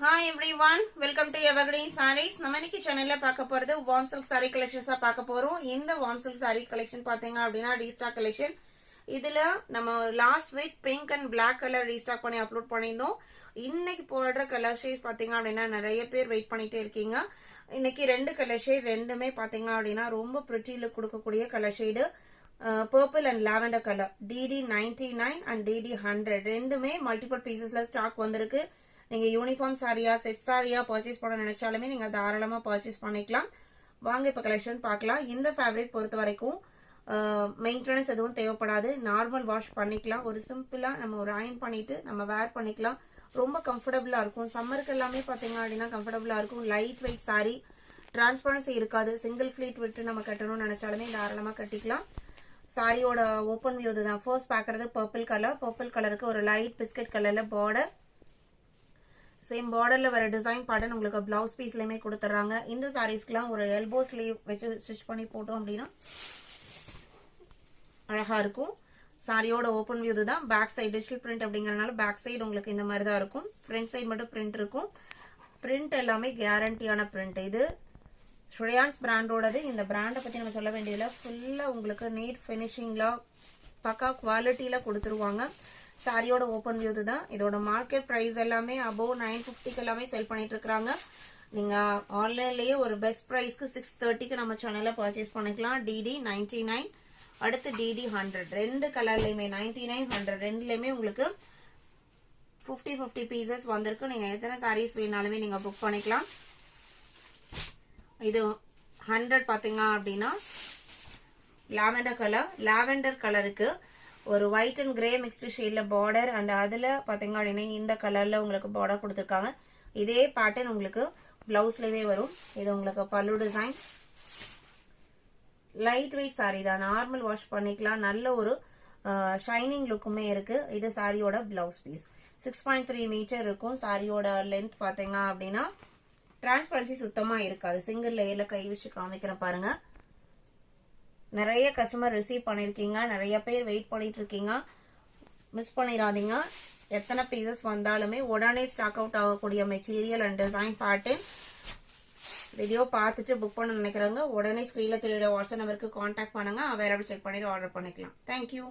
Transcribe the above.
Hi everyone, welcome to Evergreen Sarees. நம்ம இன்னைக்கு சேனல்ல பார்க்க போறது warm silk saree collections பார்க்க போறோம். இந்த warm silk saree collection பாத்தீங்க அப்படினா ரீஸ்டாக் collection. இதுல நம்ம last week pink and black colour restock பண்ணி அப்லோட் பண்ணியிருந்தோம். இன்னைக்கு போடுற கலர் ஷேட் பாத்தீங்க அப்படினா நிறைய பேர் வெயிட் பண்ணிட்டே இருக்கீங்க. இன்னைக்கு ரெண்டு கலர் ஷேட் ரெண்டுமே பாத்தீங்க அப்படினா ரொம்ப pretty look கொடுக்கக்கூடிய colour shade purple and lavender color DD99 and DD100 ரெண்டுமே மல்டிபிள் பீசஸ்ல ஸ்டாக் வந்திருக்கு. நீங்க யூனிஃபார்ம் சாரியா செட் சாரியா பர்ச்சேஸ் பண்ண நினைச்சாலுமே நீங்க தாராளமா பர்ச்சேஸ் பண்ணிக்கலாம். வாங்க இப்ப கலெக்ஷன் பார்க்கலாம். இந்த ஃபேப்ரிக் பொறுத்த வரைக்கும் மெயின்டெனன்ஸ் எதுவும் தேவைப்படாது. நார்மல் வாஷ் பண்ணிக்கலாம். ஒரு சிம்பிளா நம்ம ஒரு அயன் பண்ணிட்டு நம்ம வேர் பண்ணிக்கலாம். ரொம்ப கம்ஃபர்டபுளா இருக்கும். சம்மருக்கு எல்லாமே பாத்தீங்க அப்படின்னா கம்ஃபர்டபுளா இருக்கும். லைட் வெயிட் சாரி, டிரான்ஸ்பரன்சி இருக்காது. சிங்கிள் ஃபிளீட் விட்டு நம்ம கட்டணும்னு நினைச்சாலுமே தாராளமா கட்டிக்கலாம். சாரியோட ஓப்பன் வியூ தான். ஃபர்ஸ்ட் பாக்குறது பர்பிள் கலர். பர்பிள் கலருக்கு ஒரு லைட் பிஸ்கட் கலர்ல பார்டர், சேம் பார்டர்ல வர டிசைன் பேட்டர்ன் உங்களுக்கு பிளவுஸ் பீஸ்லயுமே கொடுத்துறாங்க. இந்த சாரீஸ்க்குலாம் ஒரு எல்போ ஸ்லீவ் வச்சு ஸ்டிச் பண்ணி போட்டோம் அப்படின்னா அழகா இருக்கும். சாரியோட ஓப்பன் வியூ தான். பேக் சைடு டிஜிட்டல் பிரிண்ட் அப்படிங்கறதுனால பேக் சைடு உங்களுக்கு இந்த மாதிரி தான் இருக்கும். ஃப்ரண்ட் சைடு மட்டும் பிரிண்ட் இருக்கும். பிரிண்ட் எல்லாமே கேரண்டியான பிரிண்ட். இது ஸ்ரேயான்ஸ் பிராண்டோடது. இந்த பிராண்டை பத்தி நம்ம சொல்ல வேண்டியதுல ஃபுல்லா உங்களுக்கு நீட் பினிஷிங்ல பக்கா குவாலிட்டியில கொடுத்துருவாங்க. சாரியோட ஓப்பன் வியூ தான். இதோட மார்க்கெட் பிரைஸ் எல்லாமே அபோவ் 950 எல்லாமே செல் பண்ணிட்டு இருக்காங்க. நீங்க ஆன்லைன்லயே ஒரு பெஸ்ட் பிரைஸ்க்கு 630க்கு நம்ம சேனல்ல பர்ச்சேஸ் பண்ணிக்கலாம். DD99 அடுத்து DD100 ரெண்டு கலர்லயுமே 99 100 ரெண்டுலயுமே உங்களுக்கு 50 பீசஸ் வந்திருக்கு. நீங்க எத்தனை சாரீஸ் வேணாலுமே நீங்க புக் பண்ணிக்கலாம். இது 100 பாத்தீங்க அப்படின்னா லாவெண்டர் கலர். லாவெண்டர் கலருக்கு ஒரு ஒயிட் அண்ட் கிரே மிக்ஸ்டு ஷேட்ல பார்டர் அண்ட் அதுல பாத்தீங்க அப்படின்னா இந்த கலர்ல உங்களுக்கு பார்டர் கொடுத்துருக்காங்க. இதே பேட்டர்ன் உங்களுக்கு பிளவுஸ்லயே வரும். இது உங்களுக்கு பல்லு டிசைன். லைட் வெயிட் சாரி தான். நார்மல் வாஷ் பண்ணிக்கலாம். நல்ல ஒரு ஷைனிங் லுக்குமே இருக்கு. இது சாரியோட பிளவுஸ் பீஸ். 6.3 மீட்டர் இருக்கும். சாரியோட லென்த் பாத்தீங்க அப்படின்னா டிரான்ஸ்பரன்சி சுத்தமா இருக்காது. சிங்கிள் லேயர்ல கை வச்சு காமிக்கிறேன் பாருங்க. நிறைய கஸ்டமர் ரிசீவ் பண்ணிருக்கீங்க. நிறைய பேர் வெயிட் பண்ணிட்டு இருக்கீங்க. மிஸ் பண்ணிடாதீங்க. எத்தனை பீசஸ் வந்தாலுமே உடனே ஸ்டாக் அவுட் ஆகக்கூடிய material and design pattern. Video பார்த்துட்டு புக் பண்ண நினைக்கிறவங்க உடனே ஸ்கிரீன்ல தெரியுற வாட்ஸ்அப் நம்பருக்கு கான்டாக்ட் பண்ணுங்க. அவைலபிள் செக் பண்ணிட்டு ஆர்டர் பண்ணிக்கலாம். தேங்க்யூ.